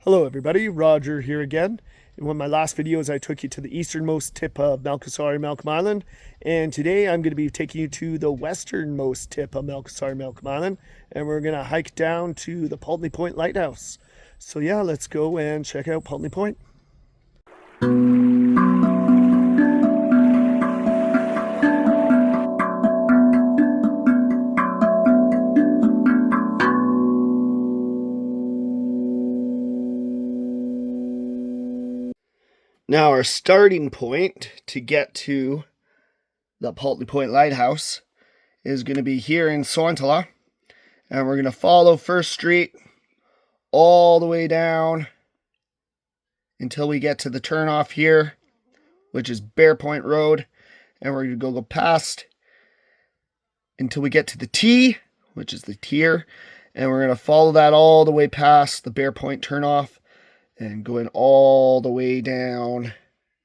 Hello everybody, Roger here again. In one of my last videos I took you to the easternmost tip of Malkosaari, Malcolm Island, and today I'm going to be taking you to the westernmost tip of Malkosaari, Malcolm Island, and we're going to hike down to the Pulteney Point Lighthouse. So yeah, let's go and check out Pulteney Point. Now our starting point to get to the Pulteney Point Lighthouse is going to be here in Sointala, and we're going to follow First Street all the way down until we get to the turnoff here, which is Bear Point Road, and we're going to go past until we get to the T, which is the tier, and we're going to follow that all the way past the Bear Point turnoff and going all the way down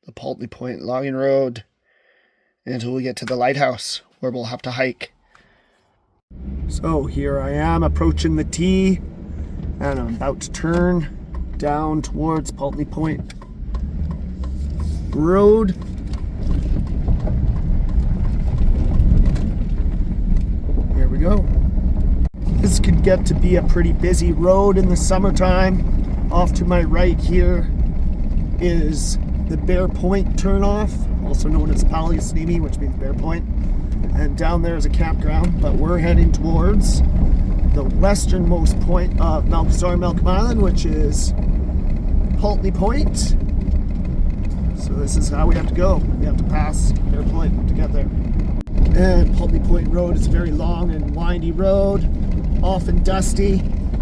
the Pulteney Point Logging Road until we get to the lighthouse, where we'll have to hike. So here I am approaching the T, and I'm about to turn down towards Pulteney Point Road. Here we go. This could get to be a pretty busy road in the summertime. Off to my right here is the Bear Point turnoff, also known as Poikaniemi, which means Bear Point. And down there is a campground, but we're heading towards the westernmost point of Malkosaari, Malcolm Island, which is Pulteney Point. So this is how we have to go. We have to pass Bear Point to get there. And Pulteney Point Road is a very long and windy road, often dusty,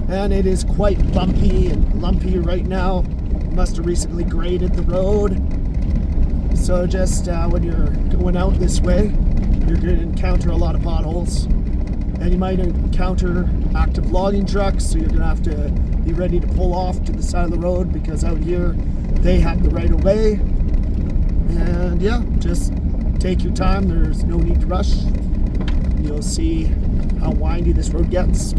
and it is quite bumpy and lumpy right now. Must have recently graded the road. So just when you're going out this way, you're going to encounter a lot of potholes. And you might encounter active logging trucks, so you're going to have to be ready to pull off to the side of the road, because out here they have the right of way. And yeah, just take your time. There's no need to rush. You'll see how windy this road gets.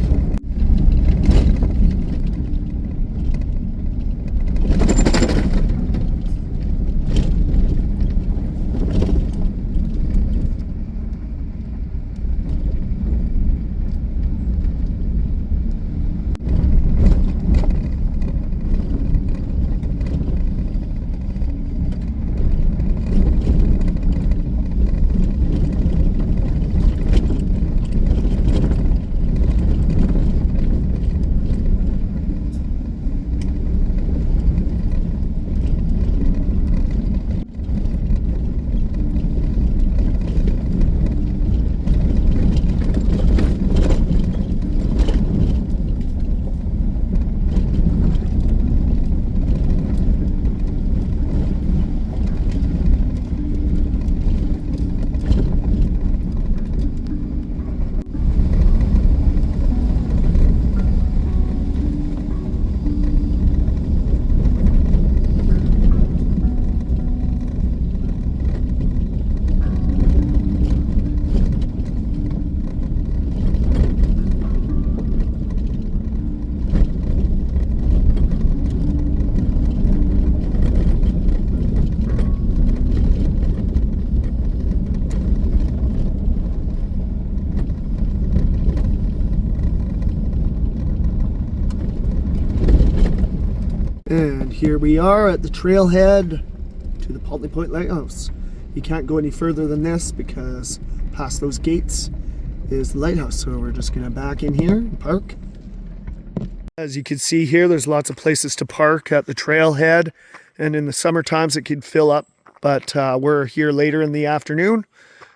And here we are at the trailhead to the Pulteney Point Lighthouse. You can't go any further than this, because past those gates is the lighthouse. So we're just going to back in here and park. As you can see here, there's lots of places to park at the trailhead. And in the summer times it could fill up, but we're here later in the afternoon.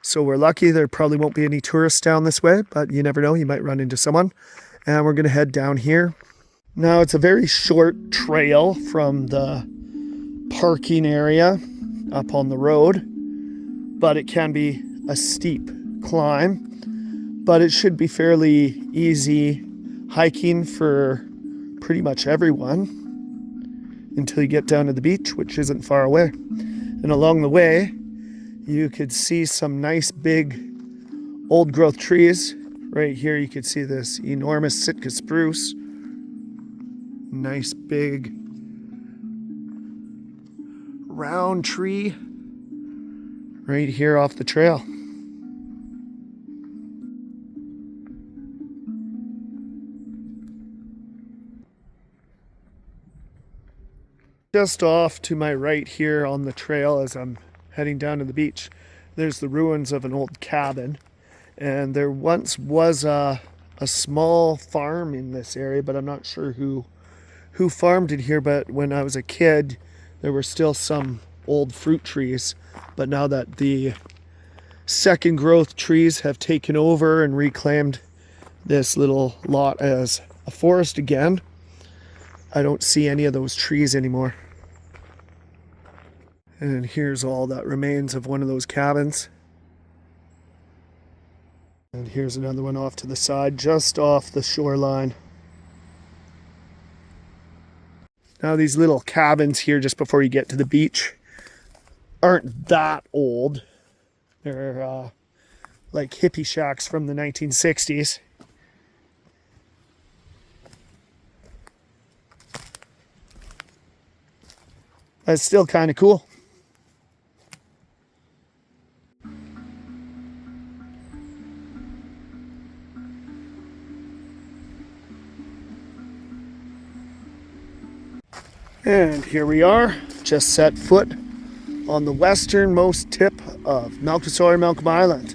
So we're lucky. There probably won't be any tourists down this way, but you never know. You might run into someone. And we're going to head down here. Now, it's a very short trail from the parking area up on the road, but it can be a steep climb, but it should be fairly easy hiking for pretty much everyone until you get down to the beach, which isn't far away. And along the way, you could see some nice big old growth trees. Right here you could see this enormous Sitka spruce. Nice big round tree right here off the trail. Just off to my right here on the trail as I'm heading down to the beach, there's the ruins of an old cabin. And there once was a small farm in this area, but I'm not sure who farmed it here. But when I was a kid, there were still some old fruit trees. But now that the second growth trees have taken over and reclaimed this little lot as a forest again, I don't see any of those trees anymore. And here's all that remains of one of those cabins. And here's another one off to the side, just off the shoreline. Now these little cabins here just before you get to the beach aren't that old. They're like hippie shacks from the 1960s. That's still kind of cool. And here we are, just set foot on the westernmost tip of Malkosaari, Malcolm Island.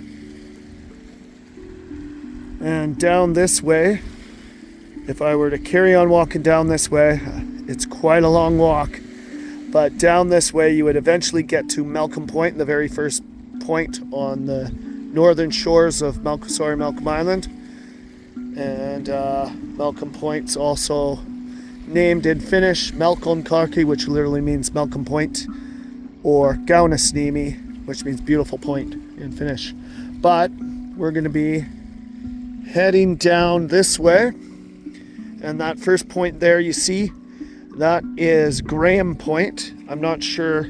And down this way, if I were to carry on walking down this way, it's quite a long walk, but down this way you would eventually get to Malcolm Point, the very first point on the northern shores of Malkosaari, Malcolm Island. And Malcolm Point's also named in Finnish Malkonkarki, which literally means Malcolm Point, or Kaunisniemi, which means beautiful point in Finnish. But we're going to be heading down this way, and that first point there you see, that is Graham Point. I'm not sure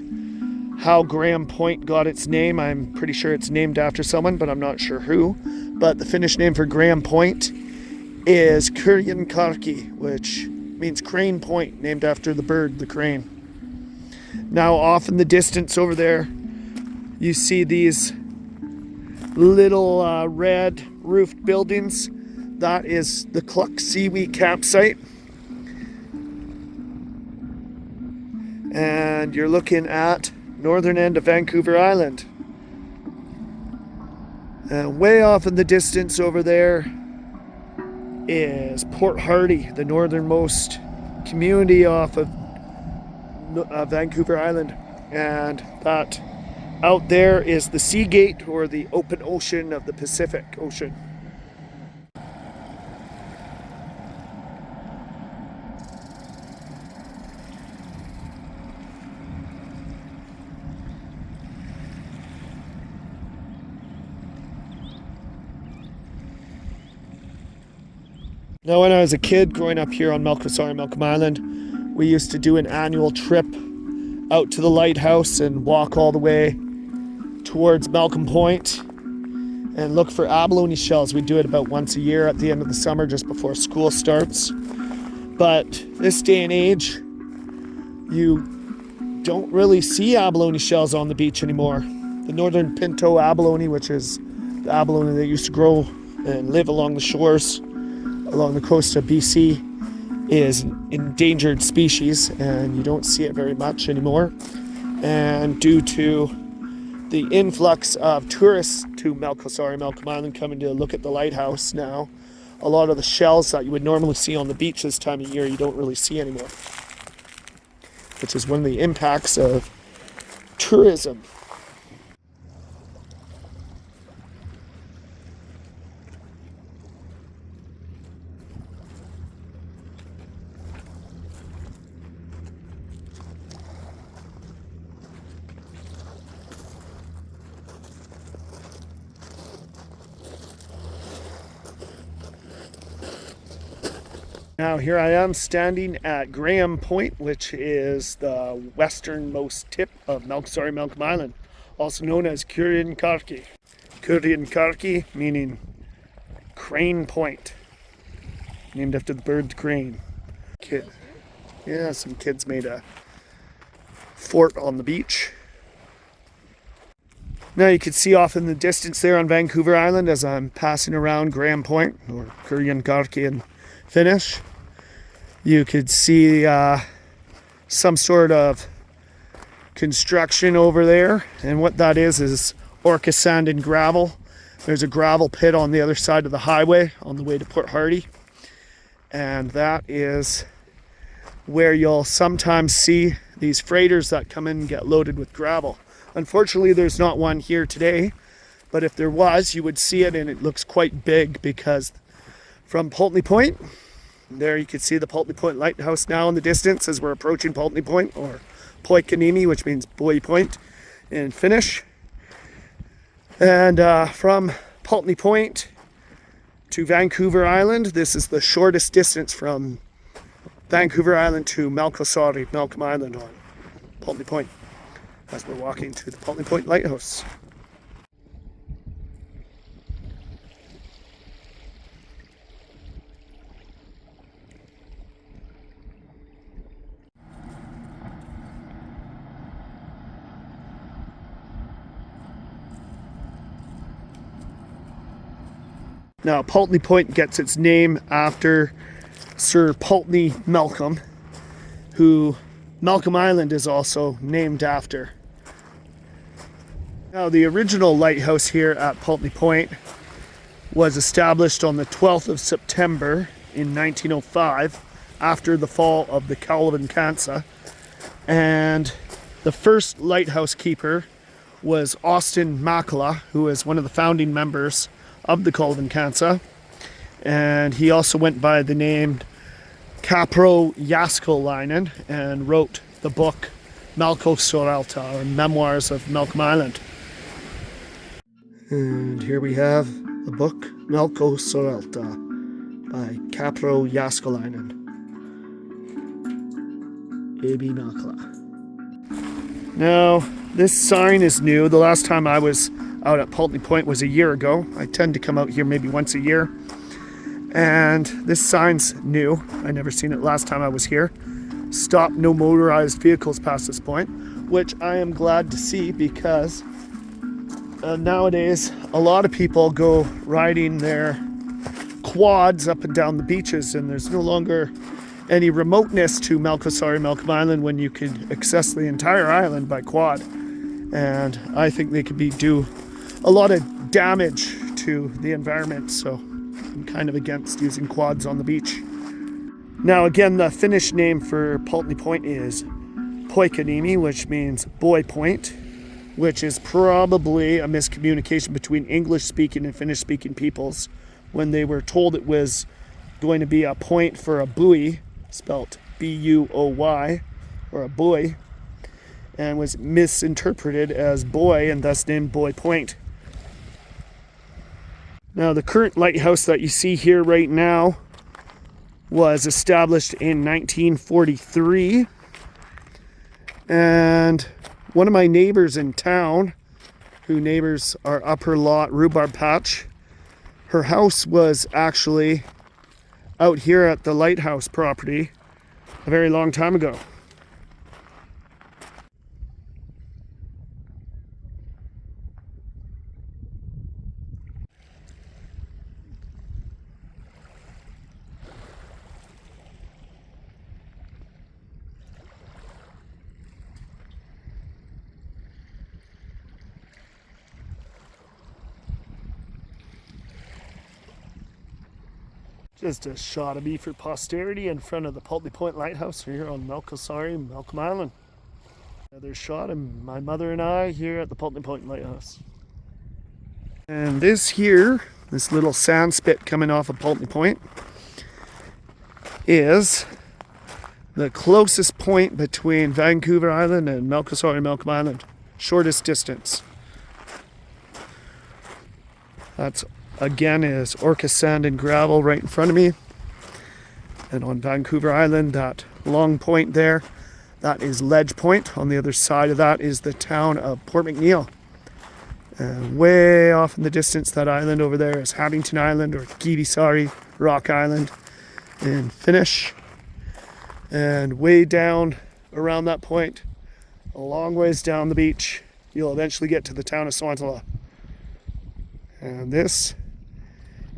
how Graham Point got its name. I'm pretty sure it's named after someone, but I'm not sure who. But the Finnish name for Graham Point is Kurjenkarki, which means crane point, named after the bird, the crane. Now off in the distance over there, you see these little red roofed buildings. That is the Cluck Seawee campsite. And you're looking at northern end of Vancouver Island. And way off in the distance over there is Port Hardy, the northernmost community off of Vancouver Island. And that out there is the Sea Gate, or the open ocean of the Pacific Ocean. Now, when I was a kid growing up here on Malkosaari, Malcolm Island, we used to do an annual trip out to the lighthouse and walk all the way towards Malcolm Point and look for abalone shells. We do it about once a year at the end of the summer, just before school starts. But this day and age, you don't really see abalone shells on the beach anymore. The northern pinto abalone, which is the abalone that used to grow and live along the shores along the coast of BC, is an endangered species, and you don't see it very much anymore. And due to the influx of tourists to Malkosaari, Malcolm Island, coming to look at the lighthouse now, a lot of the shells that you would normally see on the beach this time of year, you don't really see anymore, which is one of the impacts of tourism. Now here I am standing at Graham Point, which is the westernmost tip of Malkosaari, Malcolm Island, also known as Kurjenkarki. Kurjenkarki meaning crane point, named after the bird crane. Yeah, some kids made a fort on the beach. Now you can see off in the distance there on Vancouver Island as I'm passing around Graham Point, or Kurjankarki in Finnish. You could see some sort of construction over there, and what that is orca sand and gravel. There's a gravel pit on the other side of the highway on the way to Port Hardy, and that is where you'll sometimes see these freighters that come in and get loaded with gravel. Unfortunately, there's not one here today, but if there was, you would see it, and it looks quite big because from Pulteney Point, there you can see the Pulteney Point Lighthouse now in the distance as we're approaching Pulteney Point, or Poikaniemi, which means boy point in Finnish. And from Pulteney Point to Vancouver Island, this is the shortest distance from Vancouver Island to Malkosaari, Malcolm Island on Pulteney Point, as we're walking to the Pulteney Point Lighthouse. Now, Pulteney Point gets its name after Sir Pulteney Malcolm, who Malcolm Island is also named after. Now, the original lighthouse here at Pulteney Point was established on the 12th of September in 1905 after the fall of the Calvin Cansa, and the first lighthouse keeper was Austin Makala, who was one of the founding members of the Calvin Cansa, and he also went by the name Karlo Kaisla and wrote the book Malkosaari, or Memoirs of Malcolm Island. And here we have the book Malkosaari by Karlo Kaisla. A.B. Makala. Now, this sign is new. The last time I was out at Pulteney Point was a year ago. I tend to come out here maybe once a year. And this sign's new. I never seen it last time I was here. Stop no motorized vehicles past this point, which I am glad to see because nowadays a lot of people go riding their quads up and down the beaches, and there's no longer any remoteness to Malkosaari, Malcolm Island, when you can access the entire island by quad. And I think they could do a lot of damage to the environment, so I'm kind of against using quads on the beach. Now again, the Finnish name for Pulteney Point is Poikaniemi, which means boy point, which is probably a miscommunication between English-speaking and Finnish-speaking peoples when they were told it was going to be a point for a buoy, spelt B-U-O-Y, or a buoy, and was misinterpreted as boy and thus named Boy Point. Now, the current lighthouse that you see here right now was established in 1943, and one of my neighbors in town, who neighbors our upper lot rhubarb patch, her house was actually out here at the lighthouse property a very long time ago. Just a shot of me for posterity in front of the Pulteney Point Lighthouse here on Malkosaari, Malcolm Island. Another shot of my mother and I here at the Pulteney Point Lighthouse. And this here, this little sand spit coming off of Pulteney Point, is the closest point between Vancouver Island and Malkosaari, Malcolm Island. Shortest distance. That's again is orca sand and gravel right in front of me. And on Vancouver Island, that long point there, that is Ledge Point. On the other side of that is the town of Port McNeill. And way off in the distance, that island over there is Haddington Island, or Kivisaari, Rock Island in Finnish. And way down around that point, a long ways down the beach, you'll eventually get to the town of Sointala. And this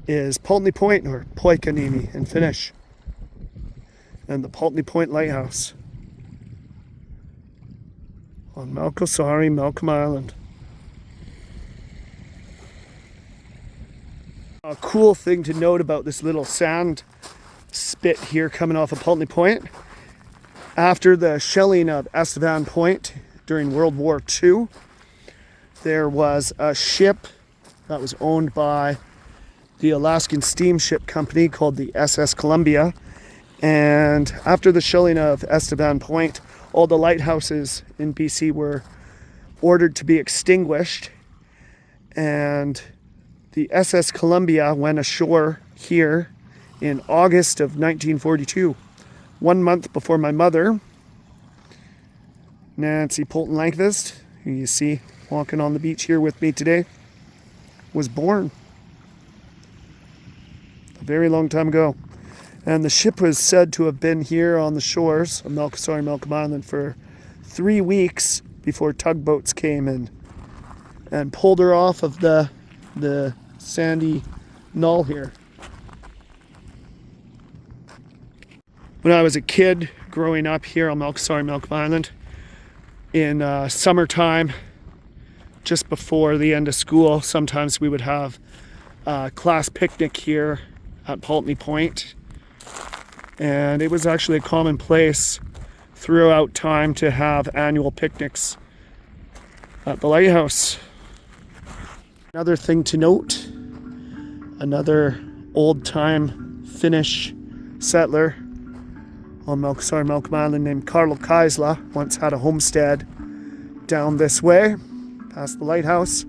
is Pulteney Point, or Poikaniemi in Finnish, and the Pulteney Point Lighthouse on Malkosaari, Malcolm Island. A cool thing to note about this little sand spit here coming off of Pulteney Point, after the shelling of Estevan Point during World War II, there was a ship that was owned by the Alaskan Steamship Company called the SS Columbia. And after the shelling of Estevan Point, all the lighthouses in BC were ordered to be extinguished. And the SS Columbia went ashore here in August of 1942, 1 month before my mother, Nancy Pulten Langfist, who you see walking on the beach here with me today, was born a very long time ago. And the ship was said to have been here on the shores of Malkosaari, Malcolm Island for 3 weeks before tugboats came and pulled her off of the sandy knoll here. When I was a kid growing up here on Malkosaari, Malcolm Island, in summertime, just before the end of school, sometimes we would have a class picnic here at Pulteney Point. And it was actually a common place throughout time to have annual picnics at the lighthouse. Another thing to note, another old-time Finnish settler on Malkosaari, Malcolm Island named Karlo Kaisla once had a homestead down this way, past the lighthouse.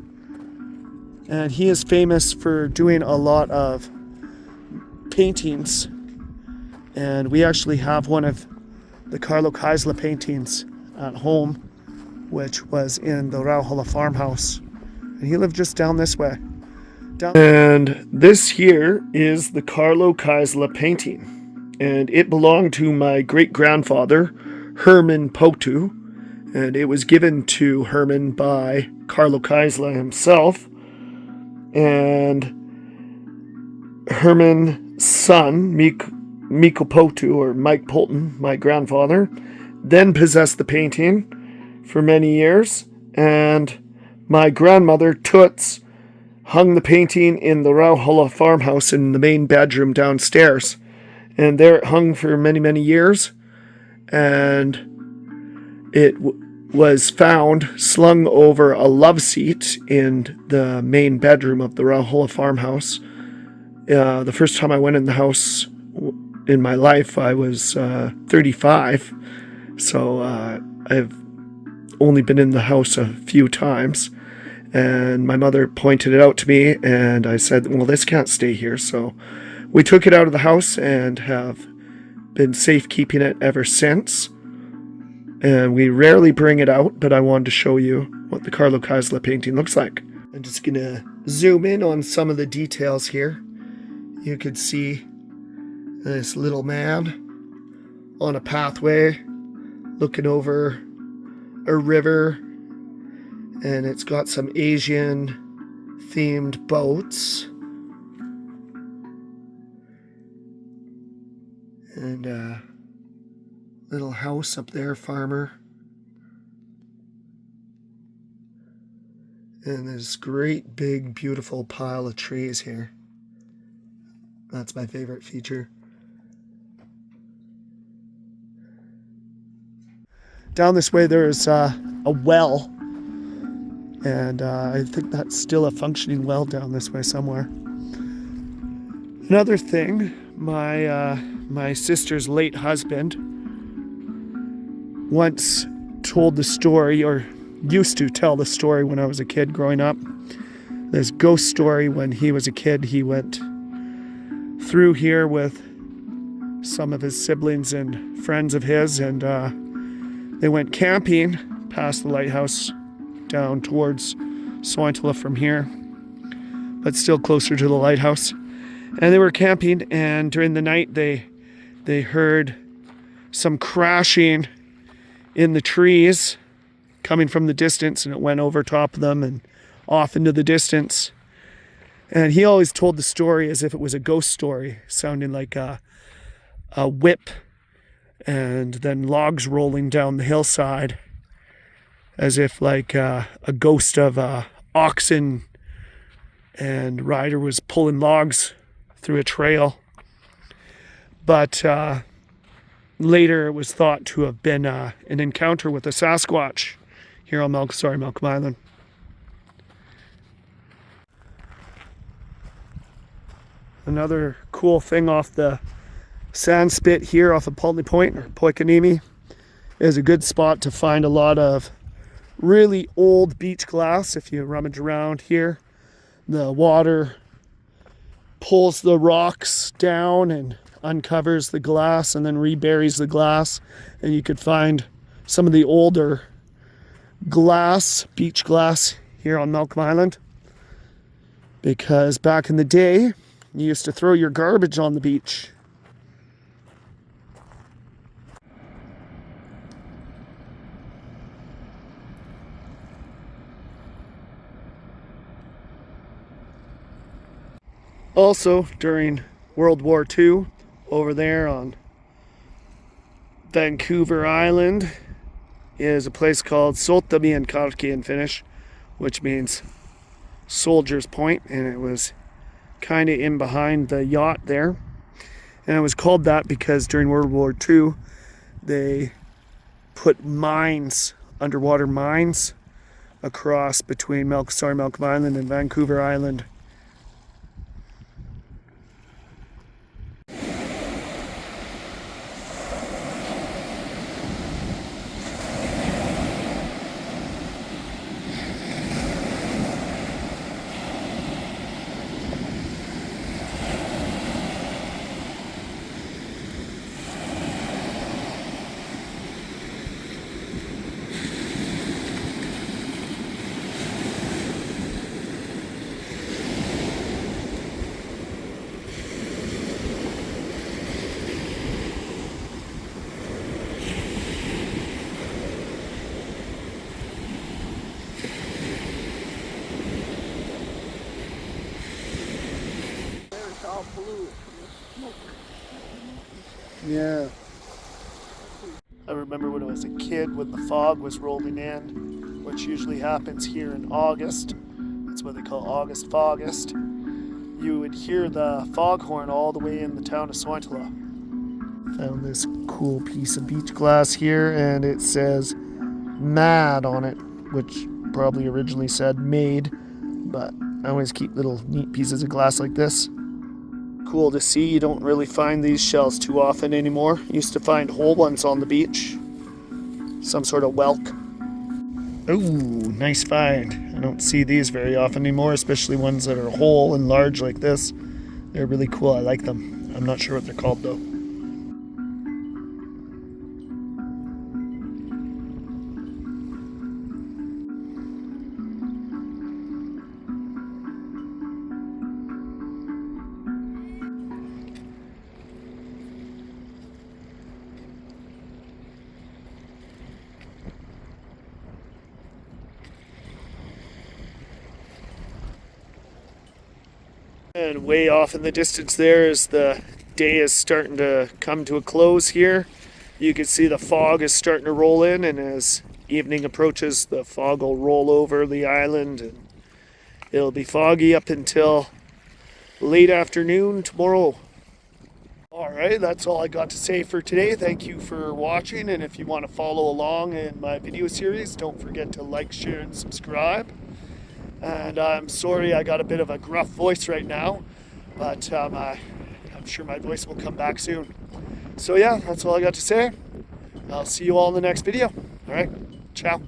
And he is famous for doing a lot of paintings. And we actually have one of the Karlo Kaisla paintings at home, which was in the Rauhala farmhouse. And he lived just down this way. And this here is the Karlo Kaisla painting. And it belonged to my great-grandfather, Herman Potu. And it was given to Herman by Karlo Kaisla himself. And Herman's son, Mikko Potu, or Mike Pulten, my grandfather, then possessed the painting for many years. And my grandmother, Toots, hung the painting in the Rauhala farmhouse in the main bedroom downstairs. And there it hung for many, many years. And it was found slung over a love seat in the main bedroom of the Rauhala farmhouse. The first time I went in the house in my life, I was 35. So I've only been in the house a few times. And my mother pointed it out to me, and I said, well, this can't stay here. So we took it out of the house and have been safekeeping it ever since. And we rarely bring it out, but I wanted to show you what the Karlo Kaisla painting looks like. I'm just going to zoom in on some of the details here. You could see this little man on a pathway looking over a river, and it's got some Asian themed boats. And a little house up there, farmer. And this great big beautiful pile of trees here. That's my favorite feature. Down this way there's a well, and I think that's still a functioning well down this way somewhere. Another thing, my sister's late husband once told the story, or used to tell the story when I was a kid growing up. This ghost story when he was a kid. He went through here with some of his siblings and friends of his, and they went camping past the lighthouse down towards Sointala from here, but still closer to the lighthouse. And they were camping, and during the night they heard some crashing in the trees, coming from the distance, and it went over top of them and off into the distance. And he always told the story as if it was a ghost story, sounding like a whip and then logs rolling down the hillside, as if like a ghost of oxen, and rider was pulling logs through a trail. But later it was thought to have been an encounter with a Sasquatch here on Malkosaari, Malcolm Island. Another cool thing off the sand spit here off of Pulteney Point, or Poikaniemi, is a good spot to find a lot of really old beach glass. If you rummage around here, the water pulls the rocks down and uncovers the glass and then reburies the glass, and you could find some of the older glass, beach glass, here on Malcolm Island, because back in the day you used to throw your garbage on the beach. Also, during World War II, over there on Vancouver Island is a place called Sotamien in Finnish, which means Soldier's Point, and it was kind of in behind the yacht there. And it was called that because during World War II, they put mines, underwater mines, across between Malkosaari, Malcolm Island and Vancouver Island. Blue. Yeah. I remember when I was a kid, when the fog was rolling in, which usually happens here in August. That's what they call August Fogust. You would hear the foghorn all the way in the town of Sointala. Found this cool piece of beach glass here, and it says "mad" on it, which probably originally said "made," but I always keep little neat pieces of glass like this. Cool to see. You don't really find these shells too often anymore. Used to find whole ones on the beach. Some sort of whelk. Ooh, nice find. I don't see these very often anymore, especially ones that are whole and large like this. They're really cool. I like them. I'm not sure what they're called though. And way off in the distance there, as the day is starting to come to a close here, you can see the fog is starting to roll in, and as evening approaches, the fog will roll over the island, and it'll be foggy up until late afternoon tomorrow. Alright, that's all I got to say for today. Thank you for watching, and if you want to follow along in my video series, don't forget to like, share, and subscribe. And I'm sorry I got a bit of a gruff voice right now, but I'm sure my voice will come back soon. So yeah, that's all I got to say. I'll see you all in the next video. All right, ciao.